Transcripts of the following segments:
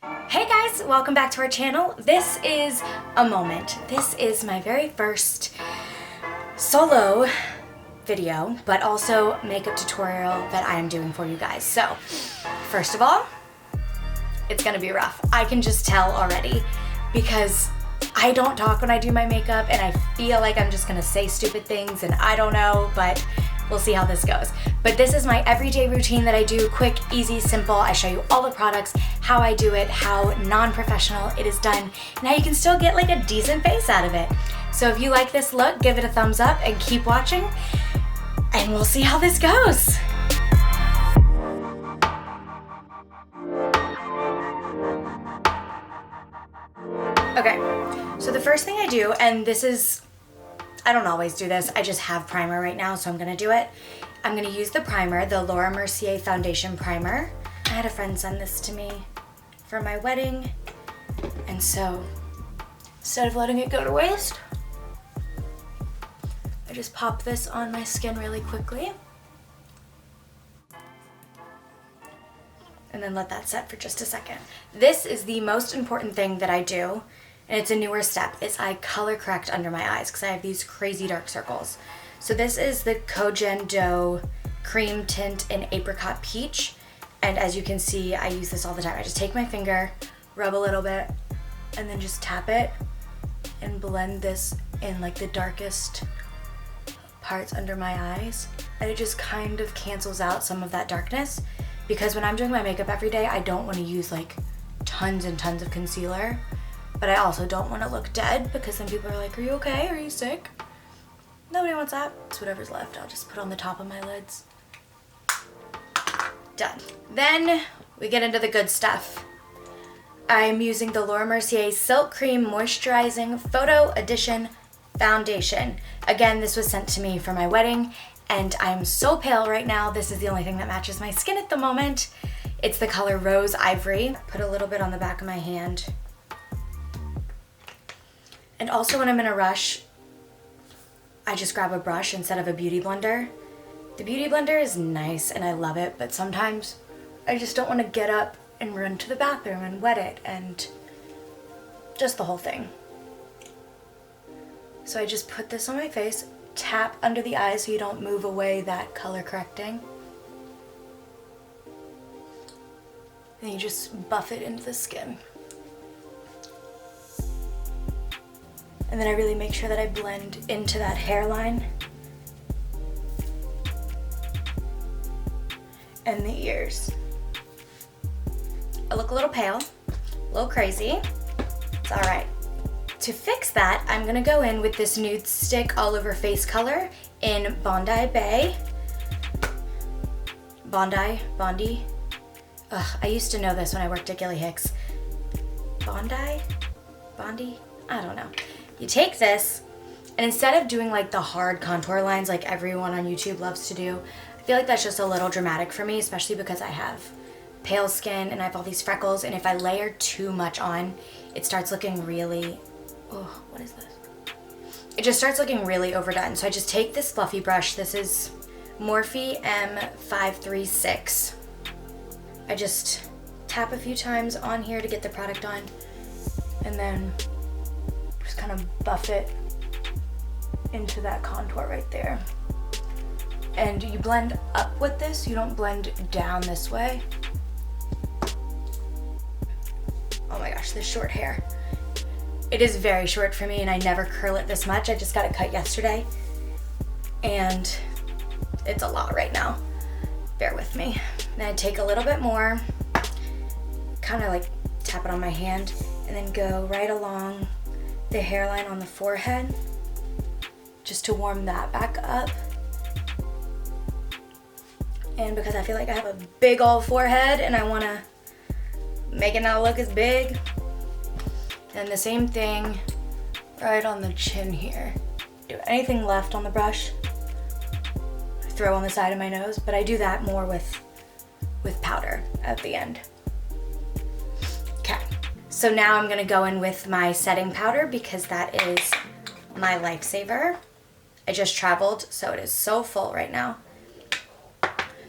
Hey guys, welcome back to our channel. This is a moment. This is my very first solo video, but also makeup tutorial that I am doing for you guys. So, first of all, it's gonna be rough. I can just tell already because I don't talk when I do my makeup and I feel like I'm just gonna say stupid things and I don't know, but we'll see how this goes. But this is my everyday routine that I do, quick, easy, simple. I show you all the products, how I do it, how non-professional it is done, and how you can still get like a decent face out of it. So if you like this look, give it a thumbs up and keep watching, and we'll see how this goes. Okay, so the first thing I do, and this is, I don't always do this, I just have primer right now, so I'm gonna do it. I'm gonna use the primer, the Laura Mercier Foundation Primer. I had a friend send this to me for my wedding, and so instead of letting it go to waste, I just pop this on my skin really quickly. And then let that set for just a second. This is the most important thing that I do, and it's a newer step, is I color correct under my eyes because I have these crazy dark circles. So this is the Kogen Dough Cream Tint in Apricot Peach. And as you can see, I use this all the time. I just take my finger, rub a little bit, and then just tap it and blend this in like the darkest parts under my eyes. And it just kind of cancels out some of that darkness, because when I'm doing my makeup every day, I don't want to use like tons and tons of concealer, but I also don't want to look dead because then people are like, are you okay? Are you sick? Nobody wants that. It's whatever's left. I'll just put on the top of my lids. Done. Then we get into the good stuff. I'm using the Laura Mercier Silk Cream Moisturizing Photo Edition Foundation. Again, this was sent to me for my wedding, and I'm so pale right now. This is the only thing that matches my skin at the moment. It's the color Rose Ivory. Put a little bit on the back of my hand. And also when I'm in a rush, I just grab a brush instead of a beauty blender. The beauty blender is nice and I love it, but sometimes I just don't want to get up and run to the bathroom and wet it and just the whole thing. So I just put this on my face, tap under the eyes so you don't move away that color correcting. And you just buff it into the skin. And then I really make sure that I blend into that hairline and the ears. I look a little pale, a little crazy. It's all right. To fix that, I'm gonna go in with this Nude Stick All Over Face color in Bondi Bay. Bondi? Ugh, I used to know this when I worked at Gilly Hicks. Bondi? I don't know. You take this, and instead of doing like the hard contour lines like everyone on YouTube loves to do, I feel like that's just a little dramatic for me, especially because I have pale skin and I have all these freckles, and if I layer too much on, it starts looking really, oh, what is this? It just starts looking really overdone. So I just take this fluffy brush. This is Morphe M536. I just tap a few times on here to get the product on, and then just kind of buff it into that contour right there. And you blend up with this, you don't blend down this way. Oh my gosh, this short hair. It is very short for me and I never curl it this much. I just got it cut yesterday and it's a lot right now. Bear with me. Then I take a little bit more, kind of like tap it on my hand, and then go right along the hairline on the forehead just to warm that back up. And because I feel like I have a big old forehead and I want to make it not look as big, and the same thing right on the chin here. Do anything left on the brush, I throw on the side of my nose, but I do that more with powder at the end. Okay, so now I'm gonna go in with my setting powder because that is my lifesaver. I just traveled, so it is so full right now.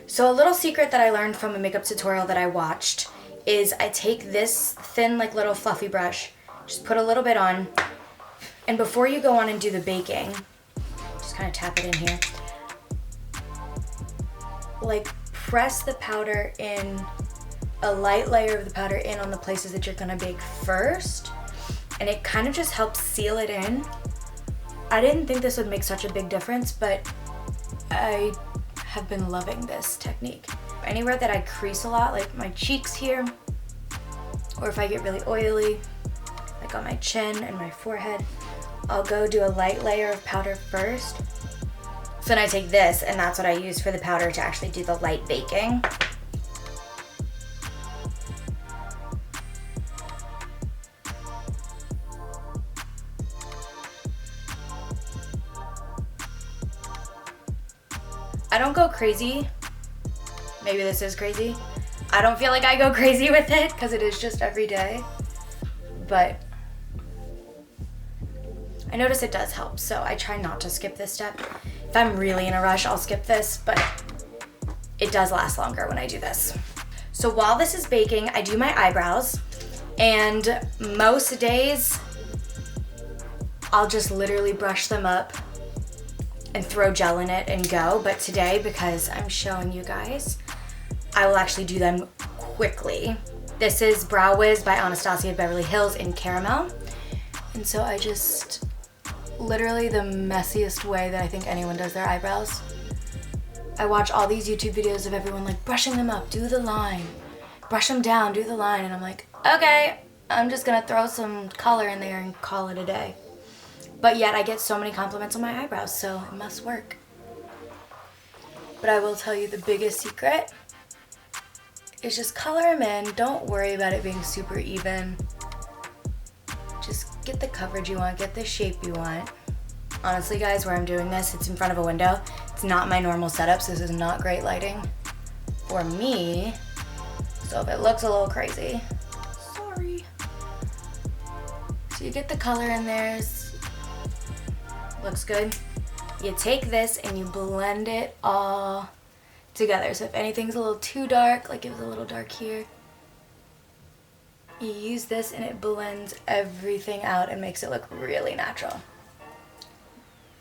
So a little secret that I learned from a makeup tutorial that I watched is I take this thin, like little fluffy brush, just put a little bit on, and before you go on and do the baking, just kind of tap it in here, like press the powder in, a light layer of the powder in on the places that you're gonna bake first, and it kind of just helps seal it in. I didn't think this would make such a big difference, but I have been loving this technique. Anywhere that I crease a lot, like my cheeks here, or if I get really oily, like on my chin and my forehead, I'll go do a light layer of powder first. So then I take this, and that's what I use for the powder to actually do the light baking. I don't go crazy. Maybe this is crazy. I don't feel like I go crazy with it because it is just every day. But I notice it does help, so I try not to skip this step. If I'm really in a rush, I'll skip this, but it does last longer when I do this. So while this is baking, I do my eyebrows, and most days I'll just literally brush them up and throw gel in it and go. But today, because I'm showing you guys, I will actually do them quickly. This is Brow Wiz by Anastasia Beverly Hills in caramel. And so I just, literally the messiest way that I think anyone does their eyebrows. I watch all these YouTube videos of everyone like brushing them up, do the line, brush them down, do the line, and I'm like, okay, I'm just gonna throw some color in there and call it a day. But yet I get so many compliments on my eyebrows, so it must work. But I will tell you the biggest secret is just color them in. Don't worry about it being super even. Just get the coverage you want, get the shape you want. Honestly guys, where I'm doing this, it's in front of a window. It's not my normal setup, so this is not great lighting for me. So if it looks a little crazy, sorry. So you get the color in there. Looks good. You take this and you blend it all together. So if anything's a little too dark, like it was a little dark here, you use this and it blends everything out and makes it look really natural.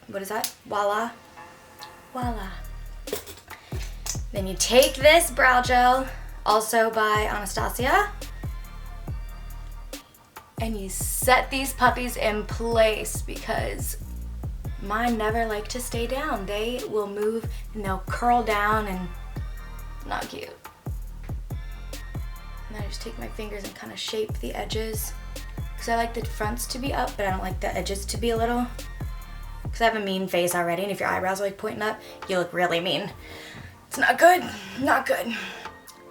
What is that? Voila. Voila. Then you take this brow gel, also by Anastasia, and you set these puppies in place because mine never like to stay down. They will move and they'll curl down and not cute. And then I just take my fingers and kind of shape the edges because I like the fronts to be up, but I don't like the edges to be a little, because I have a mean face already, and if your eyebrows are like pointing up, you look really mean. It's not good, not good.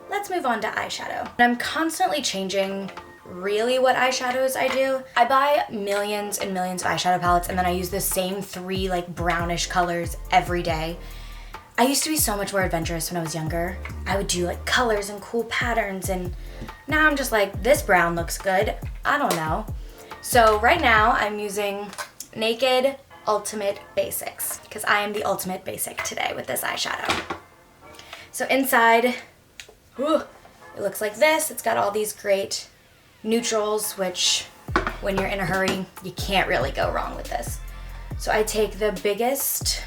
Let's move on to eyeshadow. I'm constantly changing really what eyeshadows I do. I buy millions and millions of eyeshadow palettes, and then I use the same 3 like brownish colors every day. I used to be so much more adventurous when I was younger. I would do like colors and cool patterns, and now I'm just like, this brown looks good. I don't know. So right now I'm using Naked Ultimate Basics because I am the ultimate basic today with this eyeshadow. So inside, it looks like this. It's got all these great neutrals, which when you're in a hurry, you can't really go wrong with this. So I take the biggest,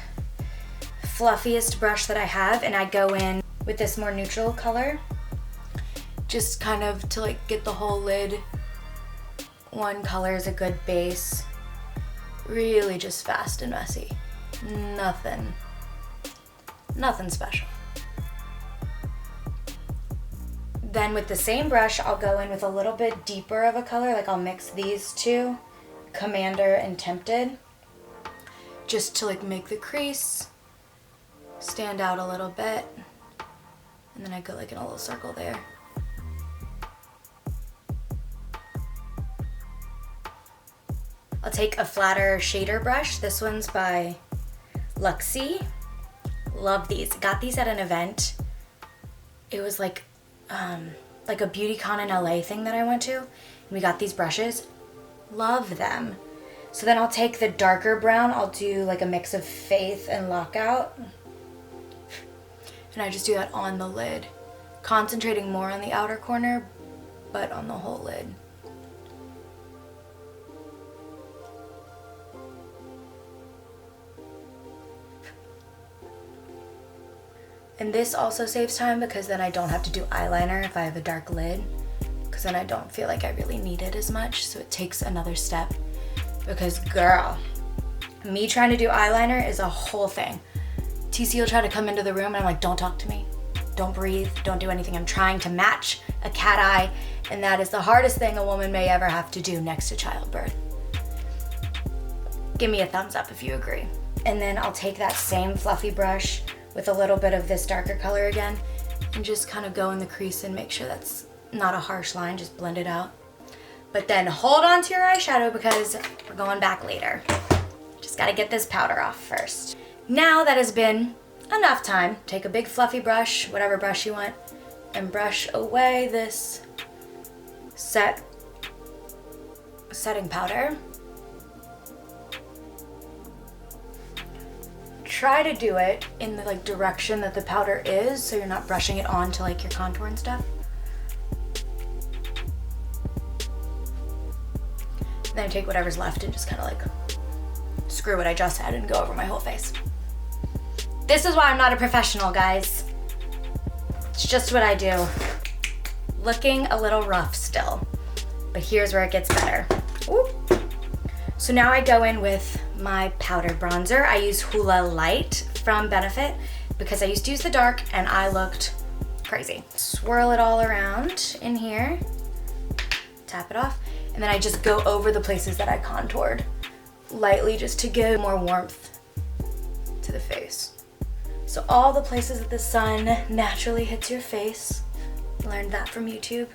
fluffiest brush that I have, and I go in with this more neutral color, just kind of to like get the whole lid. One color is a good base. Really just fast and messy. Nothing special. Then with the same brush, I'll go in with a little bit deeper of a color, like I'll mix these two, Commander and Tempted, just to like make the crease stand out a little bit. And then I go like in a little circle there. I'll take a flatter shader brush. This one's by Luxie. Love these. Got these at an event. It was like a BeautyCon in LA thing that I went to. And we got these brushes. Love them. So then I'll take the darker brown. I'll do like a mix of Faith and Lockout. And I just do that on the lid. Concentrating more on the outer corner, but on the whole lid. And this also saves time because then I don't have to do eyeliner if I have a dark lid, because then I don't feel like I really need it as much, so it takes another step. Because girl, me trying to do eyeliner is a whole thing. TC will try to come into the room and I'm like, don't talk to me, don't breathe, don't do anything. I'm trying to match a cat eye, and that is the hardest thing a woman may ever have to do next to childbirth. Give me a thumbs up if you agree. And then I'll take that same fluffy brush with a little bit of this darker color again and just kind of go in the crease and make sure that's not a harsh line, just blend it out. But then hold on to your eyeshadow because we're going back later. Just gotta get this powder off first. Now that has been enough time, take a big fluffy brush, whatever brush you want, and brush away this setting powder. Try to do it in the like direction that the powder is, so you're not brushing it onto like your contour and stuff. Then take whatever's left and just kind of like screw what I just had and go over my whole face. This is why I'm not a professional, guys. It's just what I do. Looking a little rough still, but here's where it gets better. Ooh. So now I go in with my powder bronzer. I use Hoola Light from Benefit because I used to use the dark and I looked crazy. Swirl it all around in here, tap it off, and then I just go over the places that I contoured lightly just to give more warmth to the face. So all the places that the sun naturally hits your face, learned that from YouTube.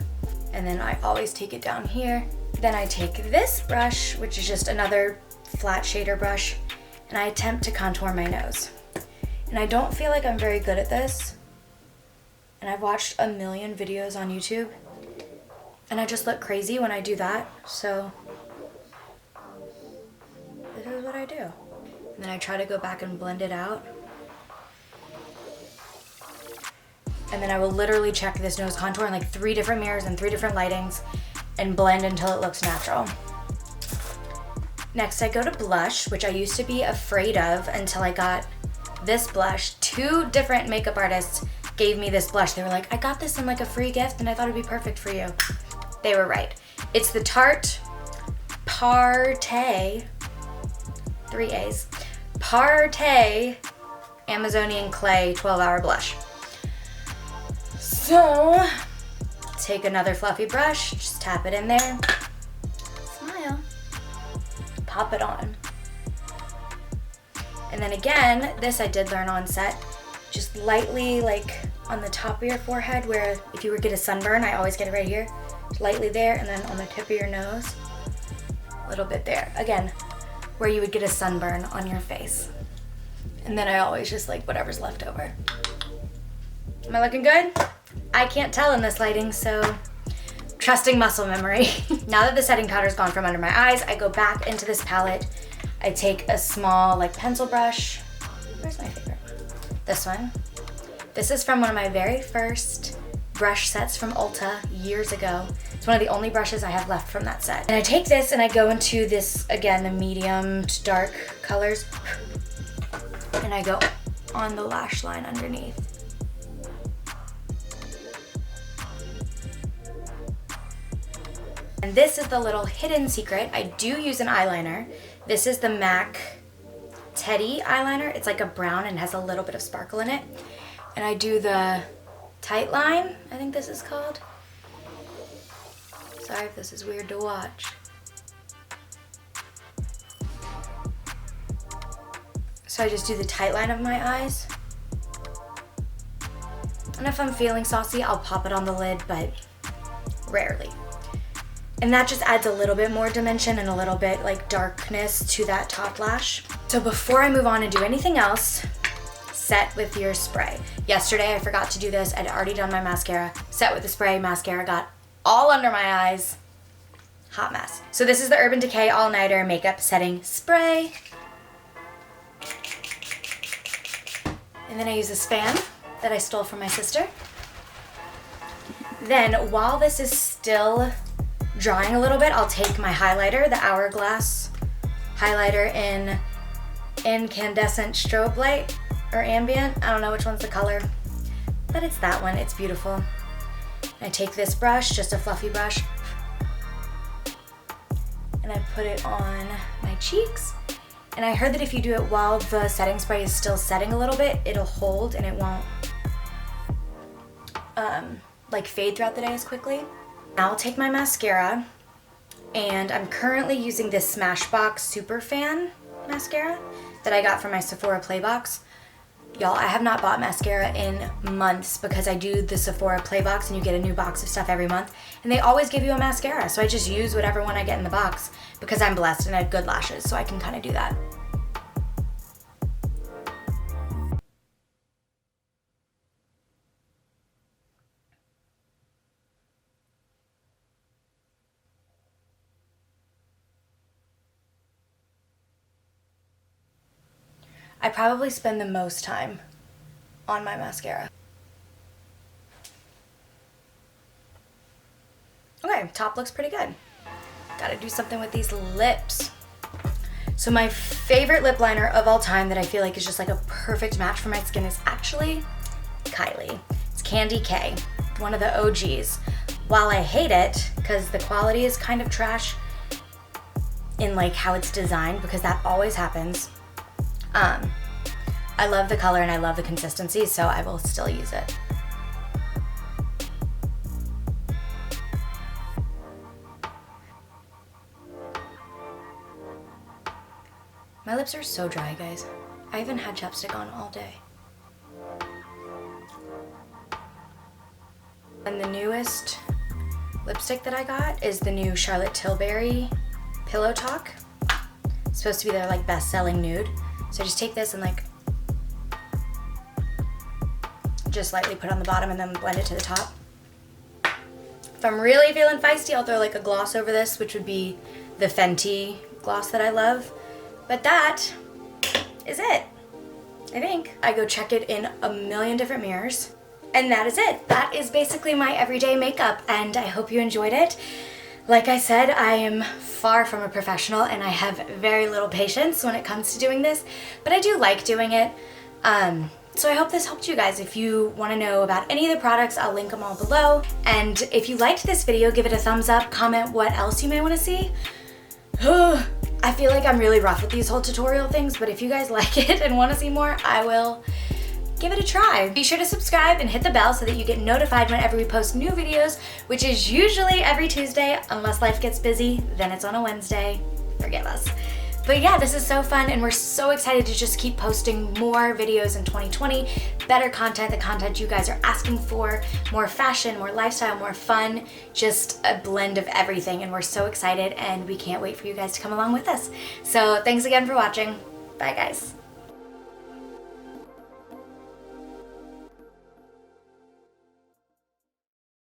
And then I always take it down here. Then I take this brush, which is just another flat shader brush, and I attempt to contour my nose. And I don't feel like I'm very good at this. And I've watched a million videos on YouTube, and I just look crazy when I do that. So this is what I do. And then I try to go back and blend it out. And then I will literally check this nose contour in like 3 different mirrors and 3 different lightings and blend until it looks natural. Next, I go to blush, which I used to be afraid of until I got this blush. 2 different makeup artists gave me this blush. They were like, I got this in like a free gift and I thought it'd be perfect for you. They were right. It's the Tarte Parte, 3 A's, Parte Amazonian Clay 12-hour blush. So, take another fluffy brush, just tap it in there, smile, pop it on. And then again, this I did learn on set, just lightly like on the top of your forehead where if you were to get a sunburn, I always get it right here, lightly there, and then on the tip of your nose, a little bit there. Again, where you would get a sunburn on your face. And then I always just like whatever's left over. Am I looking good? I can't tell in this lighting, so trusting muscle memory. Now that the setting powder's gone from under my eyes, I go back into this palette. I take a small like pencil brush. Where's my favorite? This one. This is from one of my very first brush sets from Ulta years ago. It's one of the only brushes I have left from that set. And I take this and I go into this, again, the medium to dark colors, and I go on the lash line underneath. And this is the little hidden secret. I do use an eyeliner. This is the MAC Teddy eyeliner. It's like a brown and has a little bit of sparkle in it. And I do the tight line, I think this is called. Sorry if this is weird to watch. So I just do the tight line of my eyes. And if I'm feeling saucy, I'll pop it on the lid, but rarely. And that just adds a little bit more dimension and a little bit like darkness to that top lash. So before I move on and do anything else, set with your spray. Yesterday I forgot to do this. I'd already done my mascara. Set with the spray, mascara got all under my eyes. Hot mess. So this is the Urban Decay All Nighter Makeup Setting Spray. And then I use this fan that I stole from my sister. Then while this is still drying a little bit, I'll take my highlighter, the Hourglass highlighter in Incandescent Strobe Light or Ambient. I don't know which one's the color, but it's that one. It's beautiful. I take this brush, just a fluffy brush, and I put it on my cheeks. And I heard that if you do it while the setting spray is still setting a little bit, it'll hold and it won't like fade throughout the day as quickly. Now I'll take my mascara, and I'm currently using this Smashbox Super Fan mascara that I got from my Sephora Playbox. Y'all, I have not bought mascara in months because I do the Sephora Playbox and you get a new box of stuff every month, and they always give you a mascara, so I just use whatever one I get in the box because I'm blessed and I have good lashes, so I can kind of do that. I probably spend the most time on my mascara. Okay, top looks pretty good. Gotta do something with these lips. So my favorite lip liner of all time that I feel like is just like a perfect match for my skin is actually Kylie. It's Candy K, one of the OGs. While I hate it, because the quality is kind of trash in like how it's designed, because that always happens, I love the color and I love the consistency, so I will still use it. My lips are so dry, guys. I haven't had chapstick on all day. And the newest lipstick that I got is the new Charlotte Tilbury Pillow Talk. It's supposed to be their like best-selling nude. So just take this and like just lightly put on the bottom and then blend it to the top. If I'm really feeling feisty, I'll throw like a gloss over this, which would be the Fenty gloss that I love. But that is it, I think. I go check it in a million different mirrors. And that is it. That is basically my everyday makeup, and I hope you enjoyed it. Like I said, I am far from a professional and I have very little patience when it comes to doing this, but I do like doing it. So I hope this helped you guys. If you want to know about any of the products, I'll link them all below. And if you liked this video, give it a thumbs up, comment what else you may want to see. I feel like I'm really rough with these whole tutorial things, but if you guys like it and want to see more, I will give it a try. Be sure to subscribe and hit the bell so that you get notified whenever we post new videos, which is usually every Tuesday, unless life gets busy, then it's on a Wednesday. Forgive us. But yeah, this is so fun and we're so excited to just keep posting more videos in 2020, better content, the content you guys are asking for, more fashion, more lifestyle, more fun, just a blend of everything, and we're so excited and we can't wait for you guys to come along with us. So thanks again for watching. Bye guys.